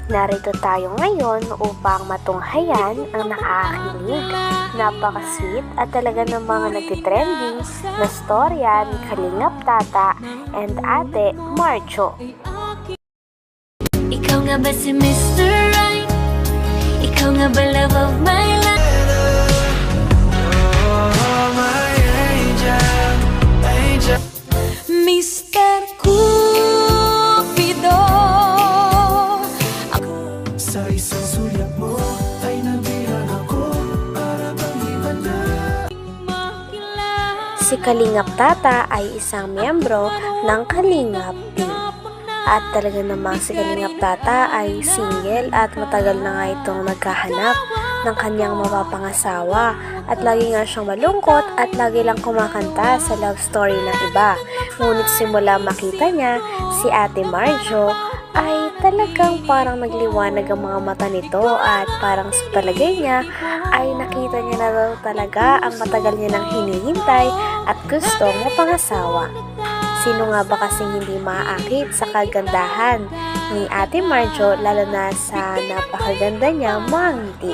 Narito tayo ngayon upang matunghayan ang nakakakilig, napaka-sweet at talaga ng mga nagtitrending na storya ni Kalingap Tata and Ate Marjo. Ikaw nga ba si Mr. Right? Ikaw nga ba love of my life? Oh, my angel, angel. Mr. Cupido, Sa isang sulyap mo ay nabihan ako para bang ibanda. Si Kalingap Tata ay isang miyembro ng Kalingap Team. At talaga namang si Kalingap Tata ay single at matagal na nga itong nagkahanap ng kanyang mapapangasawa. At lagi nga siyang malungkot at lagi lang kumakanta sa love story ng iba. Ngunit simula makita niya si Ate Marjo ay talagang parang nagliwanag ang mga mata nito at parang sa palagay niya ay nakita niya na daw talaga ang matagal niya nang hinihintay at gustong mapangasawa. Sino nga ba kasing hindi maaakit sa kagandahan ni Ate Marjo lalo na sa napakaganda niya mga ngiti.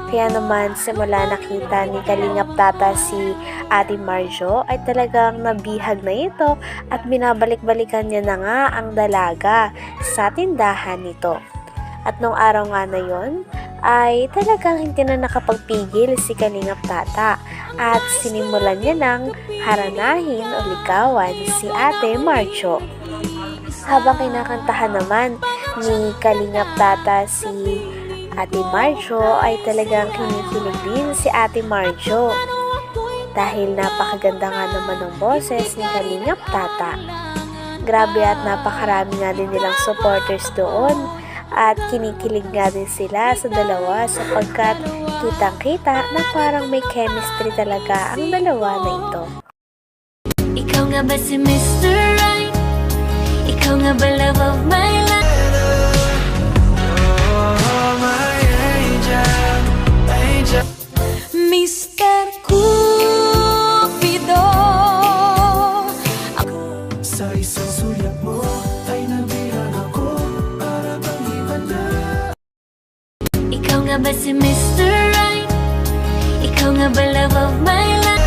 Kaya naman simula nakita ni Kalingap Tata si Ate Marjo ay talagang nabihag na ito at binabalik-balikan niya na nga ang dalaga sa tindahan nito. At nung araw nga na yon ay talagang hindi na nakapagpigil si Kalingap Tata at sinimulan niya ng haranahin o ligawan si Ate Marjo. Habang kinakantahan naman ni Kalingap Tata si Ate Marjo ay talagang kinikilig din si Ate Marjo dahil napakaganda nga naman ng boses ni Kalingap Tata. Grabe at napakarami nga din nilang supporters doon at kinikilig nga din sila sa dalawa sapagkat kitang-kita na parang may chemistry talaga ang dalawa na ito. ikaw nga ba si Mr. Right? Ikaw nga ba love of my life? Oh, my angel, angel. Mr. Cupido, Sa isang sulyap mo ay nabihan ako para bang ibanda. ikaw nga ba si Mr. Right? Ikaw nga ba love of my life?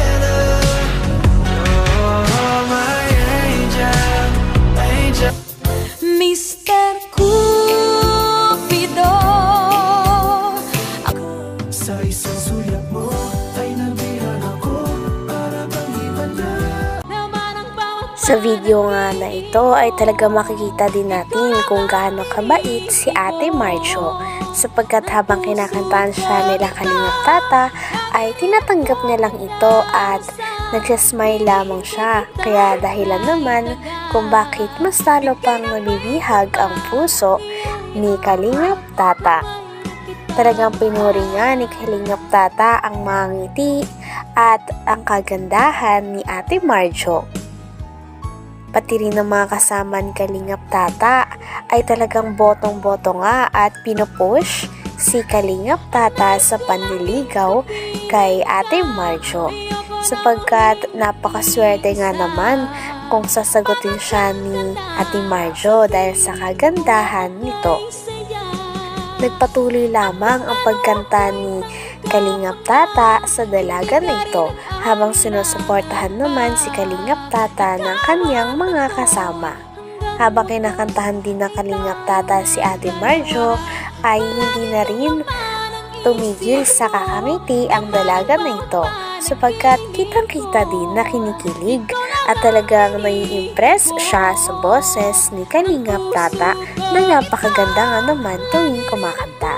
Oh, my angel, angel. Mr. Cupido, Sa isang sulyap mo ay nabihan ako para bang ibanda. Sa video nga na ito ay talaga makikita din natin kung gaano kabait si Ate Marjo sapagkat habang kinakantahan siya nila Kalingap Tata ay tinatanggap niya lang ito at nagsasmile lamang siya. Kaya dahilan naman kung bakit mas lalo pang nabibihag ang puso ni Kalingap Tata. Talagang pinuri nga ni Kalingap Tata ang mga ngiti at ang kagandahan ni Ate Marjo. Pati rin ng mga kasama ni Kalingap Tata ay talagang botong-boto nga at pinupush si Kalingap Tata sa panliligaw kay Ate Marjo sapagkat napakaswerte nga naman kung sasagutin siya ni Ate Marjo dahil sa kagandahan nito. Nagpatuloy lamang ang pagkanta ni Kalingap Tata sa dalaga na ito habang sinusuportahan naman si Kalingap Tata ng kanyang mga kasama. Habang kinakantahan din ng Kalingap Tata si Ate Marjo ay hindi na rin tumigil sa kakangiti ang dalaga na ito sapagkat kitang-kita din na kinikilig at talagang nai-impress siya sa boses ni Kalingap Tata na napakaganda nga naman tuwing kumakanta.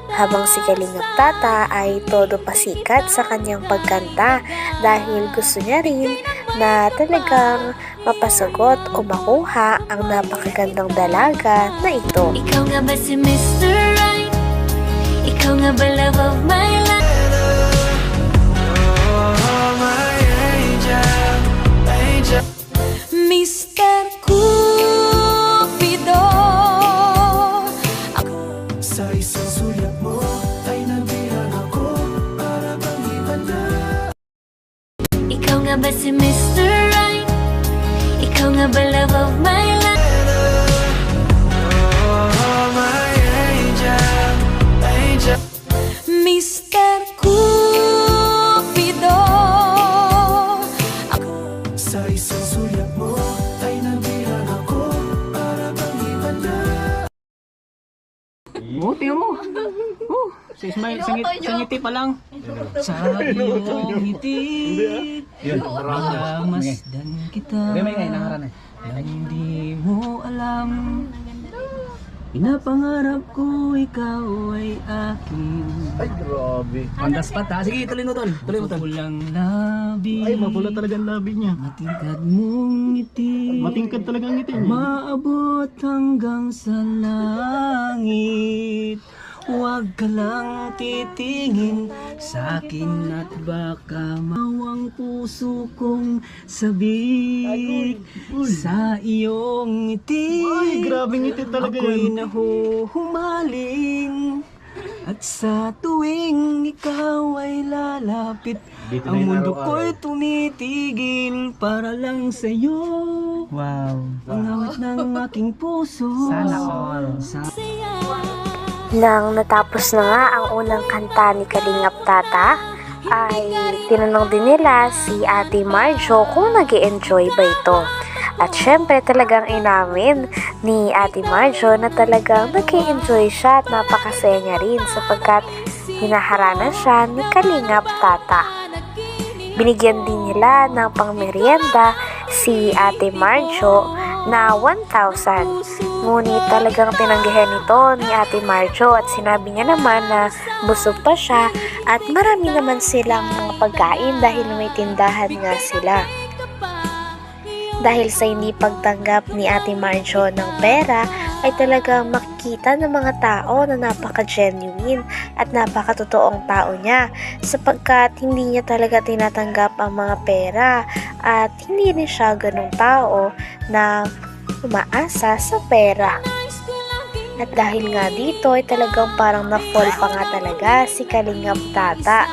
Habang si Kalingap Tata ay todo pasikat sa kanyang pagkanta dahil gusto niya rin na talagang mapasagot o makuha ang napakagandang dalaga na ito. ikaw nga ba si Mr. Right? Ikaw nga ba love of my life? Oh, my angel, angel. Mr. Cupido, Sa isang sulyap mo ay nabihan ako para bang ibanda. ikaw nga ba si Mr. Right? Ikaw nga ba love of my life? Oh, my Sa smile, sa ngiti pa lang. Sa iyong ngiti, masdan kita. Nang di mo alam, pinapangarap ko ikaw ay akin. Ay, grabe. Andas pa ta. Sige, tuloy mo tol. Tuloy mo tol. Pulang labi. Ay, mapula talaga ang labi niya. Matingkad mong ngiti. Matingkad talaga ang ngiti niya. Maabot hanggang sa langit. Huwag ka lang titingin sa akin at baka mawang puso kong sabik sa iyong ngiti. Ay, grabe ngiti talaga Ako'y yan. nahuhumaling at sa tuwing ikaw ay lalapit, Dito na ang yung mundo araw-araw. ko'y tumitigil para lang sa'yo. Wow. Ang awit ng aking puso. Sana all. Nang natapos na nga ang unang kanta ni Kalingap Tata, ay tinanong din nila si Ate Marjo kung nag-enjoy ba ito. At syempre talagang inamin ni Ate Marjo na talagang nag-enjoy siya at napakasaya niya rin sapagkat hinaharana siya ni Kalingap Tata. Binigyan din nila ng pangmerienda si Ate Marjo na 1,000. Ngunit talagang tinanggihan ito ni Ate Marjo at sinabi niya naman na busog pa siya at marami naman silang mga pagkain dahil may tindahan nga sila. Dahil sa hindi pagtanggap ni Ate Marjo ng pera ay talagang makikita ng mga tao na napaka-genuine at napakatotoong tao niya sapagkat hindi niya talaga tinatanggap ang mga pera at hindi rin siya ganung tao na umaasa sa pera. At dahil nga dito ay talagang parang na-fall pa nga talaga si Kalingap Tata.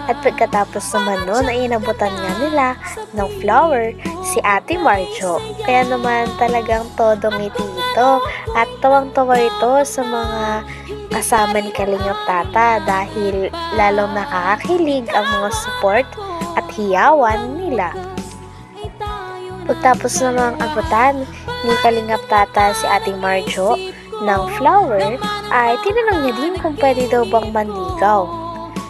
At pagkatapos naman nun ay inabutan nga nila ng flower si Ate Marjo. Kaya naman talagang todo ngiti ito at tawang-tawa ito sa mga kasama ni Kalingap Tata dahil lalong nakakakilig ang mga support at hiyawan nila. Pagtapos namang abutan ni Kalingap Tata si Ate Marjo ng flower, ay tinanong niya din kung pwede daw bang manligaw.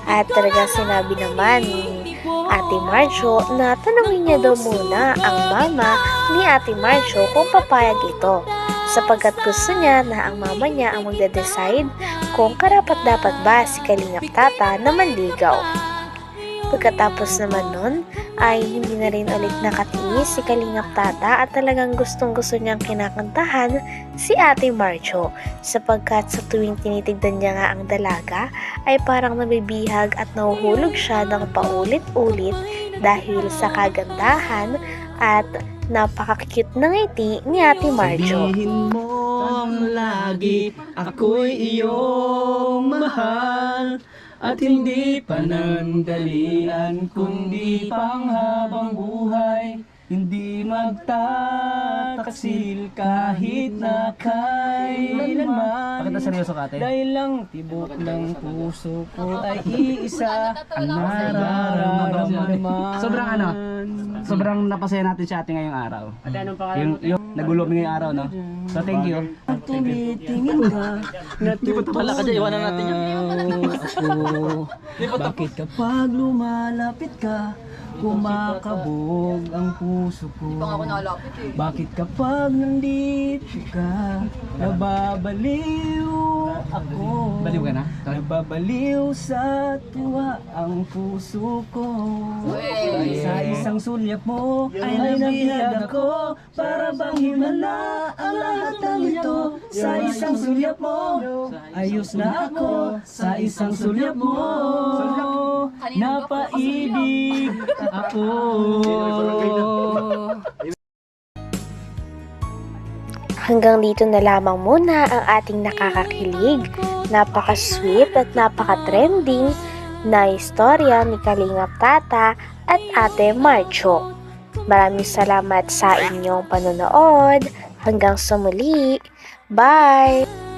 At talaga sinabi naman ni Ate Marjo na tanungin niya daw muna ang mama ni Ate Marjo kung papayag ito. Sapagkat gusto niya na ang mama niya ang magde-decide kung karapat-dapat ba si Kalingap Tata na manligaw. Pagkatapos naman nun, ay hindi na rin ulit nakatiis si Kalingap Tata at talagang gustong-gusto niyang kinakantahan si Ate Marjo sapagkat sa tuwing tinitignan niya nga ang dalaga ay parang nabibihag at nahuhulog siya ng paulit-ulit dahil sa kagandahan at napaka-cute na ngiti ni Ate Marjo. Sabihin mong lagi ako'y iyong mahal at hindi panandalian kundi panghabang buhay, hindi magtataksil kahit na kailanman. Bakit na seryoso ka, ate? Dahil lang tibok ng puso ko ay iisa ang nararamdaman. Sobrang napasaya natin si ate ngayong araw. Yung nagulong ngayong araw, no? So, thank you. At tumitingin ka, natutuwa ka dyan, iwanan natin yan. Bakit kapag lumalapit ka, kumakabog ang puso ko? Bakit kapag nandito ka, nababaliw ako? Baliw ka na? Nababaliw sa tuwa ang puso ko. Sa isang sulyap mo ay nabihag ako, para bang himala ang lahat ng ito. Sa isang sulyap mo, ayos na ako. Sa isang sulyap mo, napaibig ako. Hanggang dito na lamang muna ang ating nakakakilig, napaka-sweet at napaka-trending na istorya ni Kalingap Tata at Ate Marjo. Maraming salamat sa inyong panonood. Hanggang sa muli. Bye!